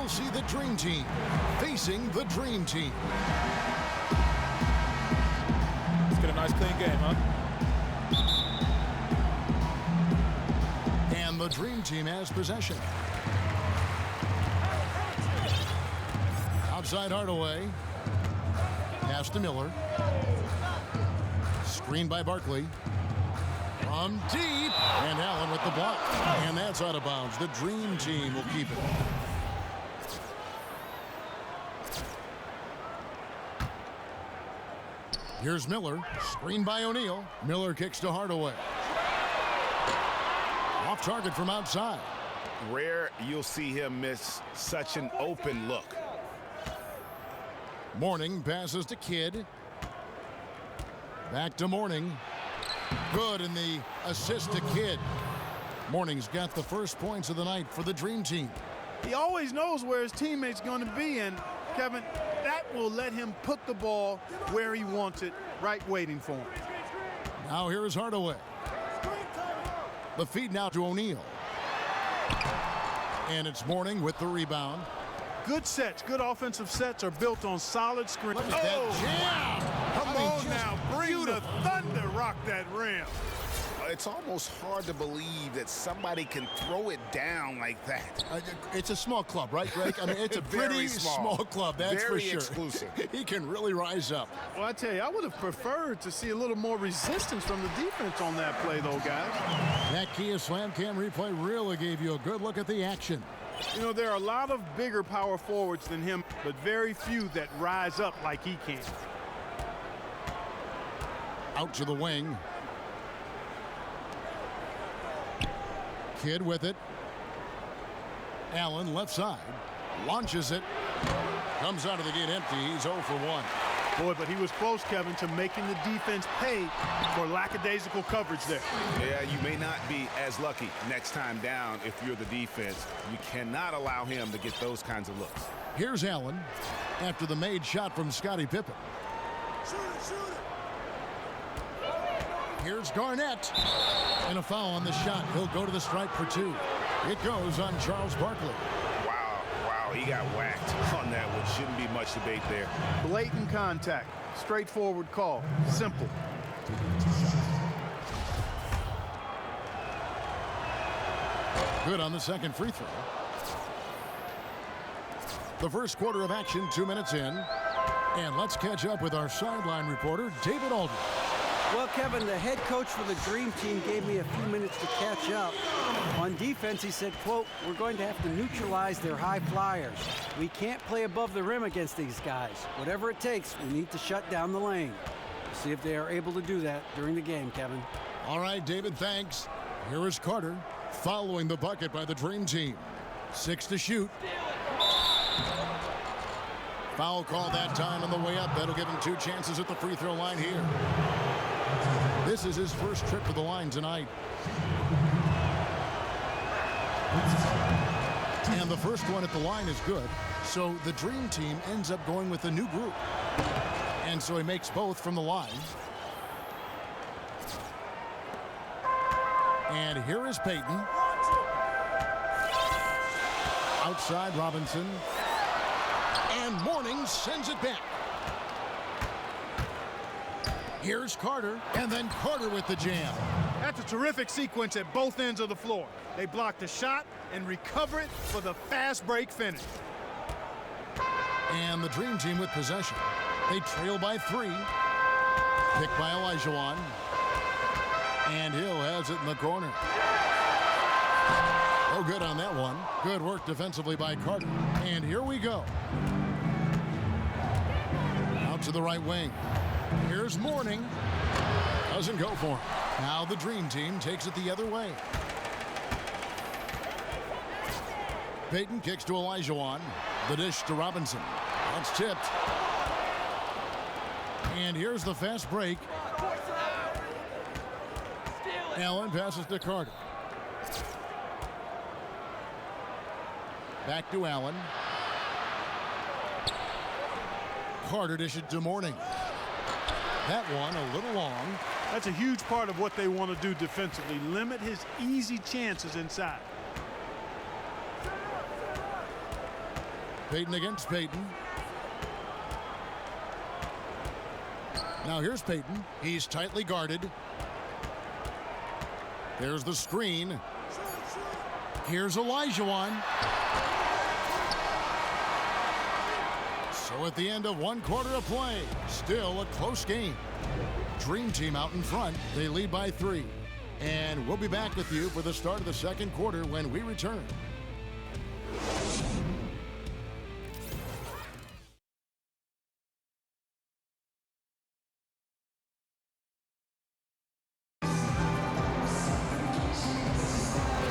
see the Dream Team facing the Dream Team. Let's get a nice clean game, huh? And the Dream Team has possession. Outside Hardaway. Pass to Miller. Screened by Barkley. From deep. And Allen with the block. And that's out of bounds. The Dream Team will keep it. Here's Miller. Screened by O'Neal. Miller kicks to Hardaway. Off target from outside. Rare you'll see him miss such an open look. Morning passes to Kidd. Back to Morning. Good, and the assist to Kidd. Morning's got the first points of the night for the Dream Team. He always knows where his teammate's going to be, and Kevin, that will let him put the ball where he wants it, right waiting for him. Now here is Hardaway. The feed now to O'Neal. And it's Morning with the rebound. Good sets, good offensive sets are built on solid screen. Look at that jam! Come on now, bring the thunder, rock that rim. It's almost hard to believe that somebody can throw it down like that. It's a small club, right, Greg? I mean, it's a Very pretty small club, that's for sure. Very exclusive. He can really rise up. Well, I tell you, I would have preferred to see a little more resistance from the defense on that play, though, guys. That Kia Slam Cam replay really gave you a good look at the action. You know, there are a lot of bigger power forwards than him, but very few that rise up like he can. Out to the wing. Kidd with it. Allen left side. Launches it. Comes out of the gate empty. He's 0 for 1. Boy, but he was close, Kevin, to making the defense pay for lackadaisical coverage there. Yeah, you may not be as lucky next time down if you're the defense. You cannot allow him to get those kinds of looks. Here's Allen after the made shot from Scottie Pippen. Here's Garnett. And a foul on the shot. He'll go to the stripe for 2. It goes on Charles Barkley. Wow, he got whacked on that one. Shouldn't be much debate there. Blatant contact. Straightforward call. Simple. Good on the second free throw. The first quarter of action, 2 minutes in. And let's catch up with our sideline reporter, David Aldridge. Well, Kevin, the head coach for the Dream Team gave me a few minutes to catch up. On defense, he said, quote, "We're going to have to neutralize their high flyers. We can't play above the rim against these guys. Whatever it takes, we need to shut down the lane." We'll see if they are able to do that during the game, Kevin. All right, David, thanks. Here is Carter following the bucket by the Dream Team. 6 to shoot. Foul call that time on the way up. That'll give him 2 chances at the free throw line here. This is his first trip to the line tonight. And the first one at the line is good. So the Dream Team ends up going with a new group. And so he makes both from the line. And here is Payton. Outside Robinson. And Morning sends it back. Here's Carter, and then Carter with the jam. That's a terrific sequence at both ends of the floor. They block the shot and recover it for the fast break finish. And the Dream Team with possession. They trail by 3. Picked by Olajuwon. And Hill has it in the corner. Oh, good on that one. Good work defensively by Carter. And here we go. Out to the right wing. Here's Morning. Doesn't go for him. Now the Dream Team takes it the other way. Payton kicks to Olajuwon. The dish to Robinson. That's tipped. And here's the fast break. Allen passes to Carter. Back to Allen. Carter dishes to Morning. That one a little long. That's a huge part of what they want to do defensively. Limit his easy chances inside. Payton against Payton. Now here's Payton. He's tightly guarded. There's the screen. Here's Olajuwon. So at the end of 1 quarter of play, still a close game. Dream Team out in front. They lead by 3. And we'll be back with you for the start of the second quarter when we return.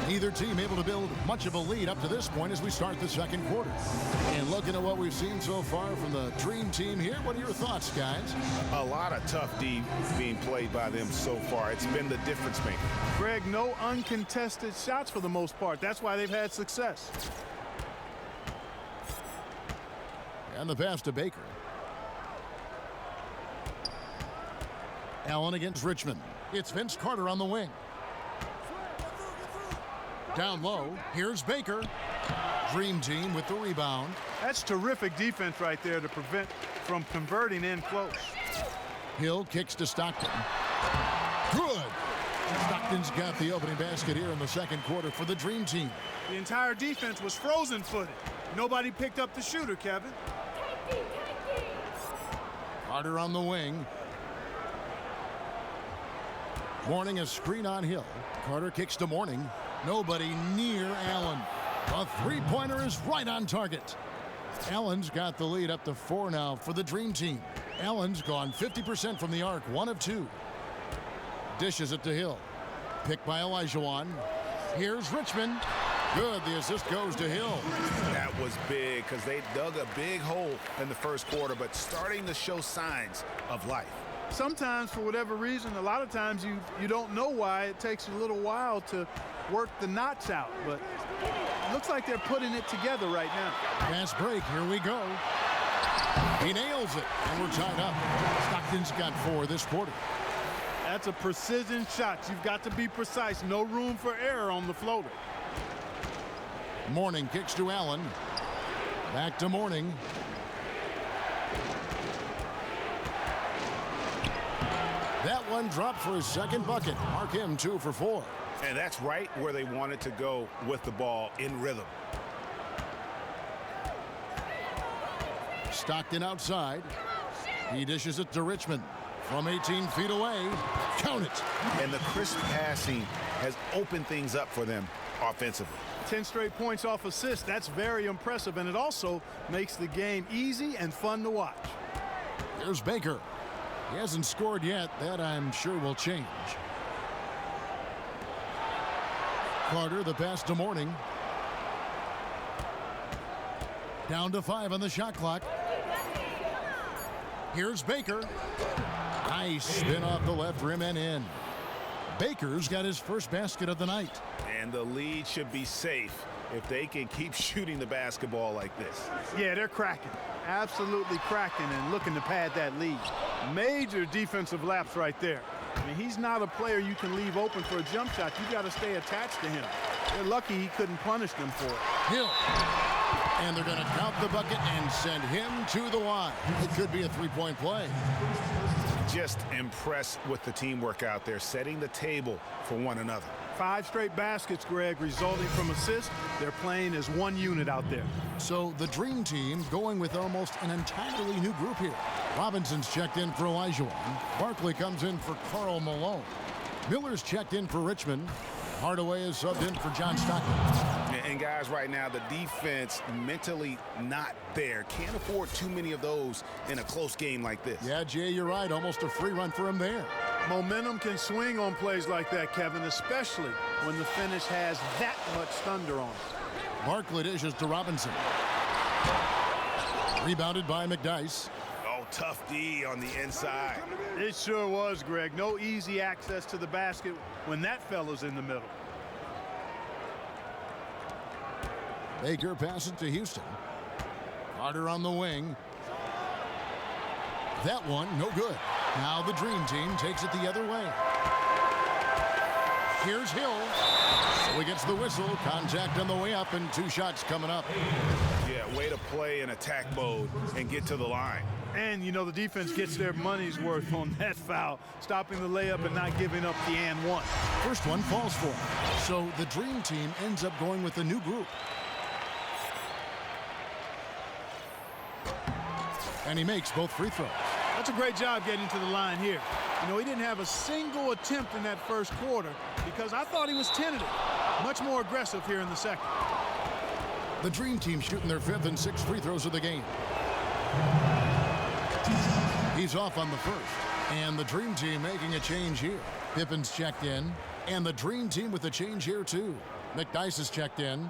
Neither team able to build much of a lead up to this point as we start the second quarter. And looking at what we've seen so far from the Dream Team here, what are your thoughts, guys? A lot of tough D being played by them so far. It's been the difference maker. Greg, no uncontested shots for the most part. That's why they've had success. And the pass to Baker. Allen against Richmond. It's Vince Carter on the wing. Down low, here's Baker. Dream Team with the rebound. That's terrific defense right there to prevent from converting in close. Hill kicks to Stockton. Good. Stockton's got the opening basket here in the second quarter for the Dream Team. The entire defense was frozen-footed. Nobody picked up the shooter, Kevin. Carter on the wing. Mourning a screen on Hill. Carter kicks to Mourning. Nobody near Allen. A three-pointer is right on target. Allen's got the lead up to 4 now for the Dream Team. Allen's gone 50% from the arc, 1 of 2. Dishes it to Hill. Picked by Olajuwon. Here's Richmond. Good. The assist goes to Hill. That was big because they dug a big hole in the first quarter, but starting to show signs of life. Sometimes, for whatever reason, a lot of times you don't know why. It takes a little while to work the knots out, but it looks like they're putting it together right now. Fast break. Here we go. He nails it, and we're tied up. Stockton's got 4 this quarter. That's a precision shot. You've got to be precise. No room for error on the floater. Mourning kicks to Allen. Back to Mourning. That one dropped for his second bucket. Mark him 2 for 4. And that's right where they wanted to go with the ball, in rhythm. Stockton outside. He dishes it to Richmond from 18 feet away. Count it. And the crisp passing has opened things up for them offensively. 10 straight points off assist. That's very impressive, and it also makes the game easy and fun to watch. Here's Baker. He hasn't scored yet. That, I'm sure, will change. Carter, the pass to Mourning. Down to 5 on the shot clock. Here's Baker. Nice spin off the left rim and in. Baker's got his first basket of the night. And the lead should be safe if they can keep shooting the basketball like this. Yeah, they're cracking. Absolutely cracking and looking to pad that lead. Major defensive lapse right there. I mean, he's not a player you can leave open for a jump shot. You got to stay attached to him. They're lucky he couldn't punish them for it. Hill. And they're going to count the bucket and send him to the line. It could be a three-point play. Just impressed with the teamwork out there, setting the table for one another. 5 straight baskets, Greg, resulting from assists. They're playing as one unit out there. So the Dream Team going with almost an entirely new group here. Robinson's checked in for Olajuwon. Barkley comes in for Karl Malone. Miller's checked in for Richmond. Hardaway is subbed in for John Stockton. And guys, right now, the defense mentally not there. Can't afford too many of those in a close game like this. Yeah, Jay, you're right. Almost a free run for him there. Momentum can swing on plays like that, Kevin, especially when the finish has that much thunder on it. Barkley dishes to Robinson. Rebounded by McDyess. Oh, tough D on the inside. It sure was, Greg. No easy access to the basket when that fella's in the middle. Baker passes to Houston. Carter on the wing. That one, no good. Now the Dream Team takes it the other way. Here's Hill. So he gets the whistle. Contact on the way up and 2 shots coming up. Yeah, way to play in attack mode and get to the line. And, you know, the defense gets their money's worth on that foul, stopping the layup and not giving up the and one. First one falls for him. So the Dream Team ends up going with a new group. And he makes both free throws. That's a great job getting to the line here. You know, he didn't have a single attempt in that first quarter because I thought he was tentative. Much more aggressive here in the second. The Dream Team shooting their 5th and 6th free throws of the game. He's off on the first. And the Dream Team making a change here. Pippen's checked in. And the Dream Team with a change here, too. McDyess is checked in.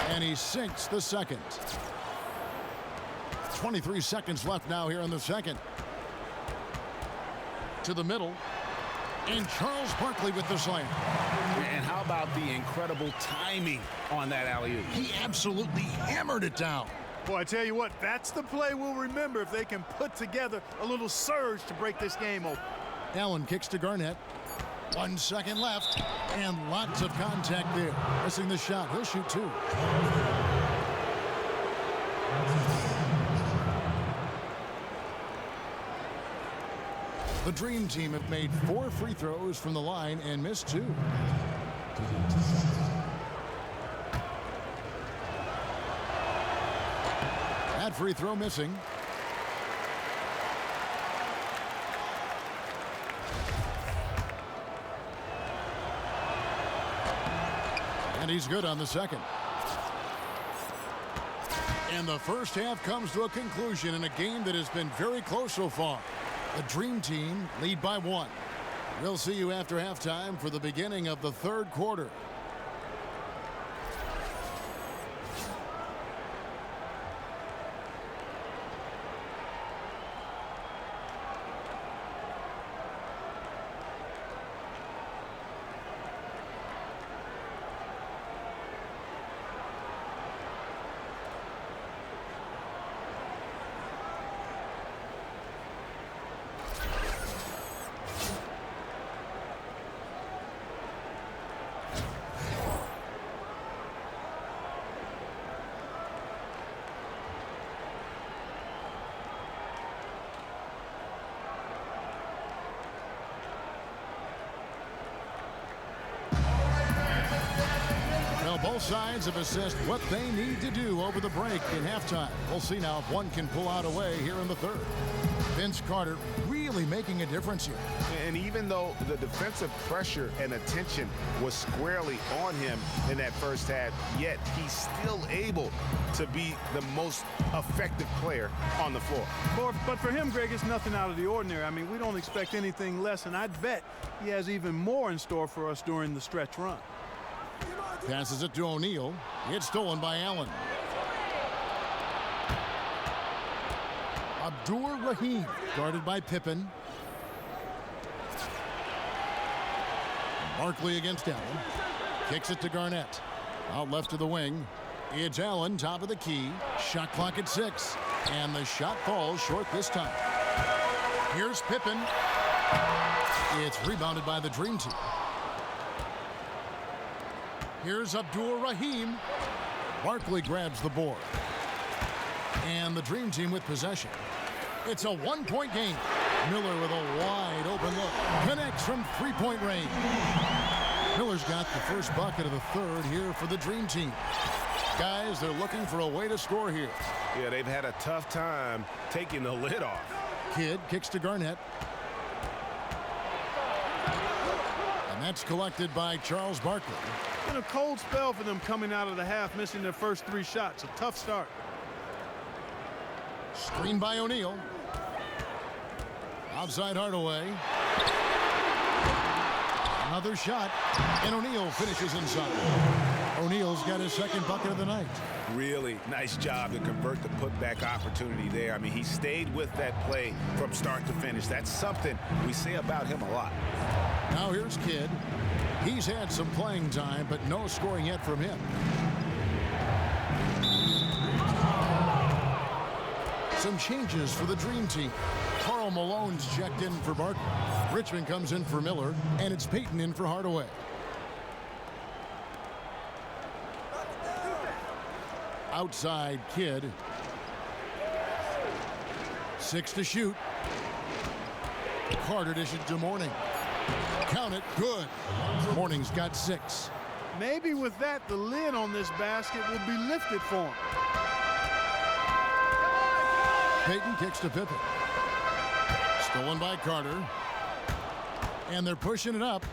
And he sinks the second. 23 seconds left now here in the second. To the middle. And Charles Barkley with the slam. And how about the incredible timing on that alley-oop? He absolutely hammered it down. Boy, I tell you what, that's the play we'll remember if they can put together a little surge to break this game open. Allen kicks to Garnett. 1 second left. And lots of contact there. Missing the shot. He'll shoot 2. The Dream Team have made 4 free throws from the line and missed 2. That free throw missing. And he's good on the second. And the first half comes to a conclusion in a game that has been very close so far. The Dream Team lead by 1. We'll see you after halftime for the beginning of the 3rd quarter. Both sides have assessed what they need to do over the break in halftime. We'll see now if one can pull out away here in the 3rd. Vince Carter really making a difference here. And even though the defensive pressure and attention was squarely on him in that first half, yet he's still able to be the most effective player on the floor. But for him, Greg, it's nothing out of the ordinary. I mean, we don't expect anything less, and I'd bet he has even more in store for us during the stretch run. Passes it to O'Neal. It's stolen by Allen. Abdur Rahim guarded by Pippen. Barkley against Allen. Kicks it to Garnett. Out left to the wing. It's Allen, top of the key. Shot clock at 6. And the shot falls short this time. Here's Pippen. It's rebounded by the Dream Team. Here's Abdur Rahim. Barkley grabs the board. And the Dream Team with possession. It's a 1-point game. Miller with a wide open look. Connects from 3-point range. Miller's got the first bucket of the 3rd here for the Dream Team. Guys, they're looking for a way to score here. Yeah, they've had a tough time taking the lid off. Kidd kicks to Garnett. And that's collected by Charles Barkley. Been a cold spell for them coming out of the half, missing their first 3 shots. A tough start. Screen by O'Neal. Outside Hardaway. Another shot. And O'Neal finishes inside. O'Neal's got his 2nd bucket of the night. Really nice job to convert the putback opportunity there. I mean, he stayed with that play from start to finish. That's something we say about him a lot. Now here's Kidd. He's had some playing time, but no scoring yet from him. Some changes for the Dream Team. Karl Malone's checked in for Barton. Richmond comes in for Miller, and it's Payton in for Hardaway. Outside Kidd. 6 to shoot. Carter dishes to Mourning. Count it, good. Mourning's got 6. Maybe with that, the lid on this basket will be lifted for him. Payton kicks to Pippen. Stolen by Carter. And they're pushing it up.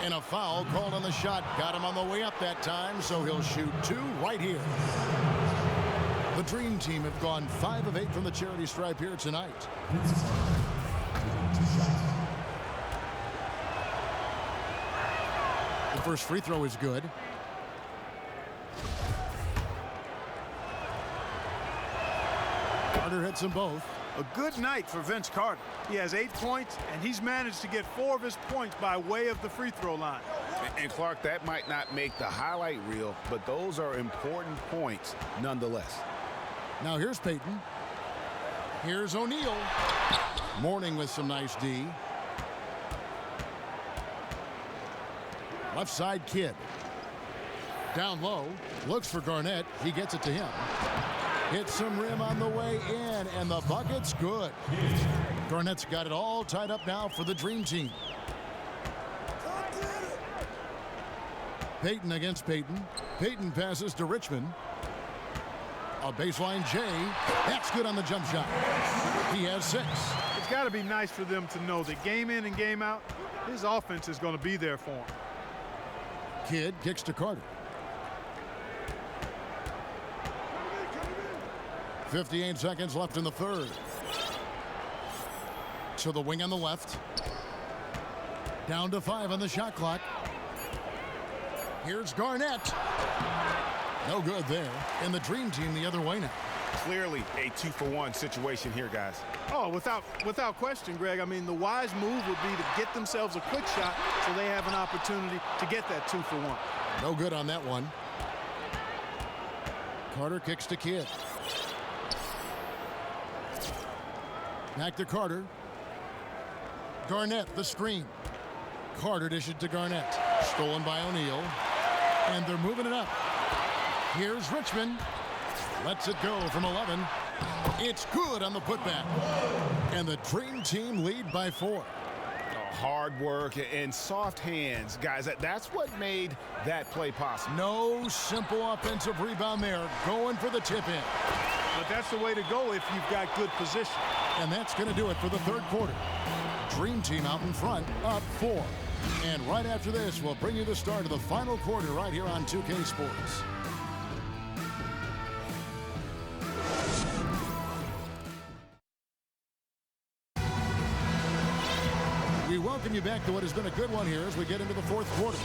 And a foul called on the shot. Got him on the way up that time, so he'll shoot 2 right here. The Dream Team have gone 5 of 8 from the charity stripe here tonight. The first free throw is good. Carter hits them both. A good night for Vince Carter. He has 8 points, and he's managed to get 4 of his points by way of the free throw line. And Clark, that might not make the highlight reel, but those are important points nonetheless. Now here's Payton. Here's O'Neal. Mourning with some nice D. Left side Kidd. Down low. Looks for Garnett. He gets it to him. Hits some rim on the way in, and the bucket's good. Garnett's got it all tied up now for the Dream Team. Payton against Payton. Payton passes to Richmond. A baseline J. That's good on the jump shot. He has 6. It's got to be nice for them to know that game in and game out, his offense is going to be there for him. Kidd kicks to Carter. 58 seconds left in the third. To the wing on the left. Down to 5 on the shot clock. Here's Garnett. No good there. And the Dream Team the other way now. Clearly a 2-for-1 situation here, guys. Oh, without question, Greg. I mean, the wise move would be to get themselves a quick shot so they have an opportunity to get that 2-for-1. No good on that one. Carter kicks to Kidd. Back to Carter. Garnett, the screen. Carter dishes to Garnett. Stolen by O'Neal. And they're moving it up. Here's Richmond. Lets it go from 11. It's good on the putback. And the Dream Team lead by 4. Hard work and soft hands, guys. That's what made that play possible. No simple offensive rebound there. Going for the tip-in. But that's the way to go if you've got good position. And that's going to do it for the third quarter. Dream Team out in front, up 4. And right after this, we'll bring you the start of the final quarter right here on 2K Sports. We welcome you back to what has been a good one here as we get into the fourth quarter.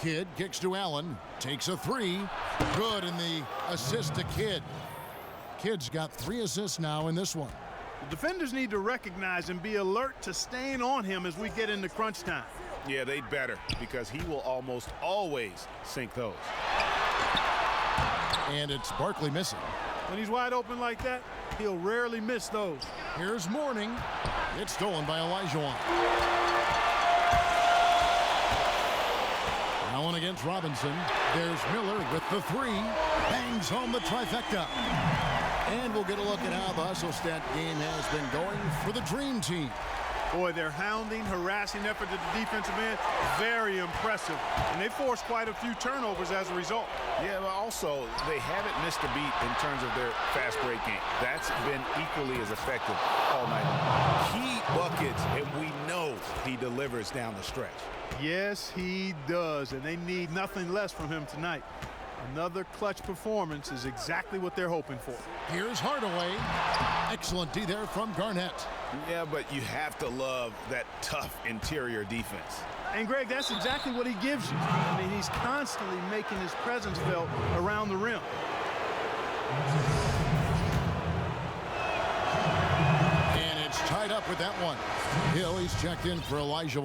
Kidd kicks to Allen, takes a 3. Good, and the assist to Kidd. Kidd's got 3 assists now in this one. The defenders need to recognize and be alert to staying on him as we get into crunch time. Yeah, they better, because he will almost always sink those. And it's Barkley missing. When he's wide open like that, he'll rarely miss those. Here's Mourning. It's stolen by Olajuwon. Allen against Robinson. There's Miller with the 3. Bangs home the trifecta. And we'll get a look at how the hustle stat game has been going for the Dream Team. Boy, their hounding, harassing effort at the defensive end, very impressive. And they forced quite a few turnovers as a result. Yeah, but also, they haven't missed a beat in terms of their fast break game. That's been equally as effective all night long. Key buckets, and we know he delivers down the stretch. Yes, he does, and they need nothing less from him tonight. Another clutch performance is exactly what they're hoping for. Here's Hardaway. Excellent D there from Garnett. Yeah, but you have to love that tough interior defense. And Greg, that's exactly what he gives you. I mean, he's constantly making his presence felt around the rim. And it's tied up with that one. Hill, he's checked in for Elijah.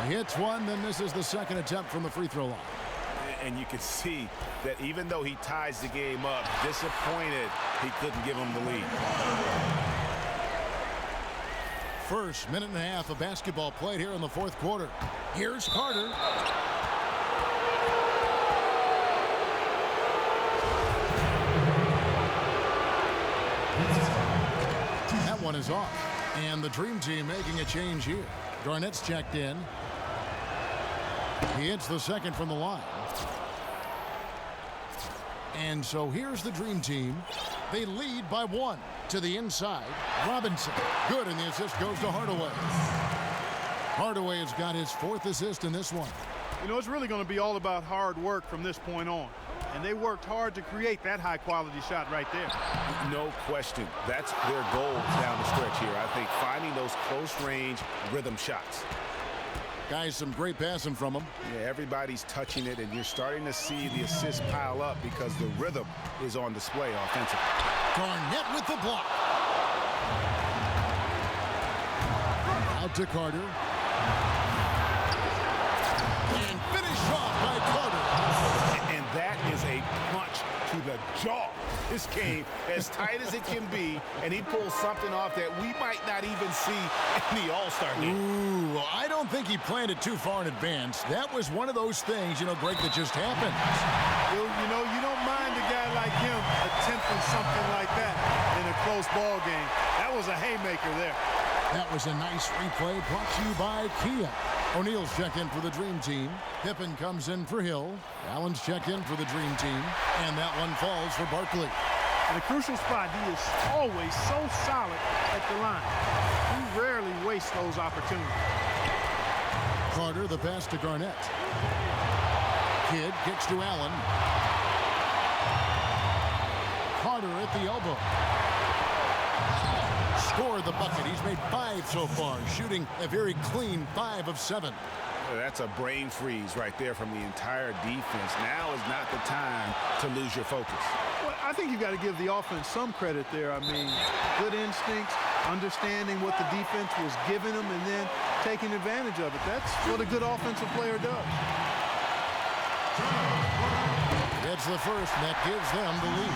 He hits one, then misses the second attempt from the free throw line. And you can see that even though he ties the game up, disappointed he couldn't give him the lead. First minute and a half of basketball played here in the fourth quarter. Here's Carter. That one is off. And the Dream Team making a change here. Garnett's checked in. He hits the second from the line. And so here's the Dream Team. They lead by one. To the inside. Robinson. Good, and the assist goes to Hardaway. Hardaway has got his fourth assist in this one. You know, it's really going to be all about hard work from this point on. And they worked hard to create that high-quality shot right there. No question. That's their goal down the stretch here. I think finding those close-range rhythm shots. Guys, some great passing from him. Yeah, everybody's touching it, and you're starting to see the assists pile up because the rhythm is on display offensively. Garnett with the block. Out to Carter. And finished off by Carter. And that is a punch to the jaw. This game as tight as it can be, and he pulls something off that we might not even see in the All-Star game. Ooh, I don't think he planned it too far in advance. That was one of those things, Greg, that just happened. You know, you don't mind a guy like him attempting something like that in a close ball game. That was a haymaker there. That was a nice replay brought to you by Kia. O'Neal's checked in for the Dream Team. Pippen comes in for Hill. Allen's checked in for the Dream Team. And that one falls for Barkley. In a crucial spot, he is always so solid at the line. He rarely wastes those opportunities. Carter, the pass to Garnett. Kidd kicks to Allen. Carter at the elbow. Scored the bucket. He's made 5 so far, shooting a very clean 5 of 7. That's a brain freeze right there from the entire defense. Now is not the time to lose your focus. Well, I think you got to give the offense some credit there. I mean, good instincts, understanding what the defense was giving them, and then taking advantage of it. That's what a good offensive player does. That's the first, and that gives them the lead.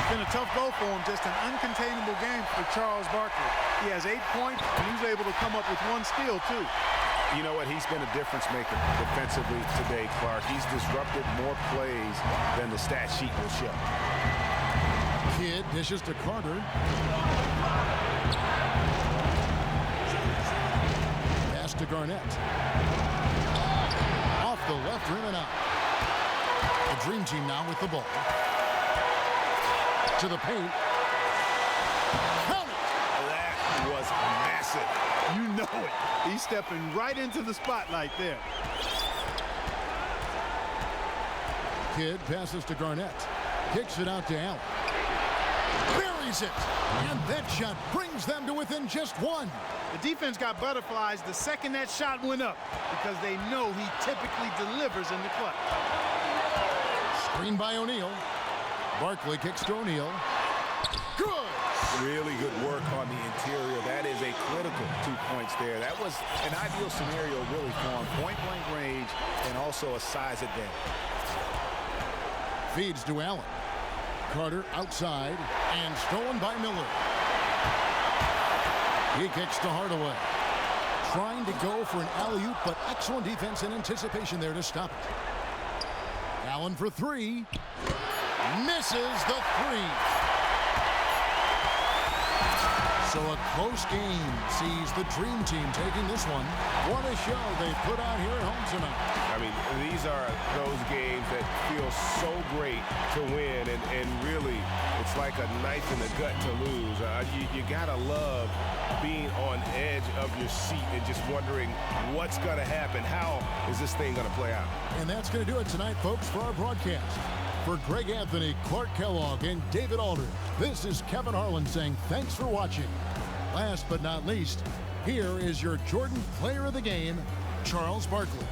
It's been a tough go for him, just an uncontainable game for Charles Barkley. He has 8 points, and he was able to come up with 1 steal, too. You know what? He's been a difference maker defensively today, Clark. He's disrupted more plays than the stat sheet will show. Kidd dishes to Carter. Pass to Garnett. Off the left rim and out. The Dream Team now with the ball. To the paint. Count it! That was massive. You know it. He's stepping right into the spotlight there. Kidd passes to Garnett. Kicks it out to Allen. Buries it. And that shot brings them to within just 1. The defense got butterflies the second that shot went up because they know he typically delivers in the clutch. Screen by O'Neal. Barkley kicks to O'Neal. Good. Really good work on the interior. That is a critical 2 points there. That was an ideal scenario really for him. Point-blank range and also a size advantage. Feeds to Allen. Carter outside and stolen by Miller. He kicks to Hardaway. Trying to go for an alley-oop, but excellent defense and anticipation there to stop it. Allen for 3. Misses the 3. So So a close game sees the Dream Team taking this one. What a show they put on here at home tonight. I mean, these are those games that feel so great to win, and really, it's like a knife in the gut to lose. You gotta love being on edge of your seat and just wondering what's gonna happen. How is this thing gonna play out? And that's going to do it tonight, folks, for our broadcast. For Greg Anthony, Clark Kellogg, and David Alder, this is Kevin Harlan saying thanks for watching. Last but not least, here is your Jordan Player of the Game, Charles Barkley.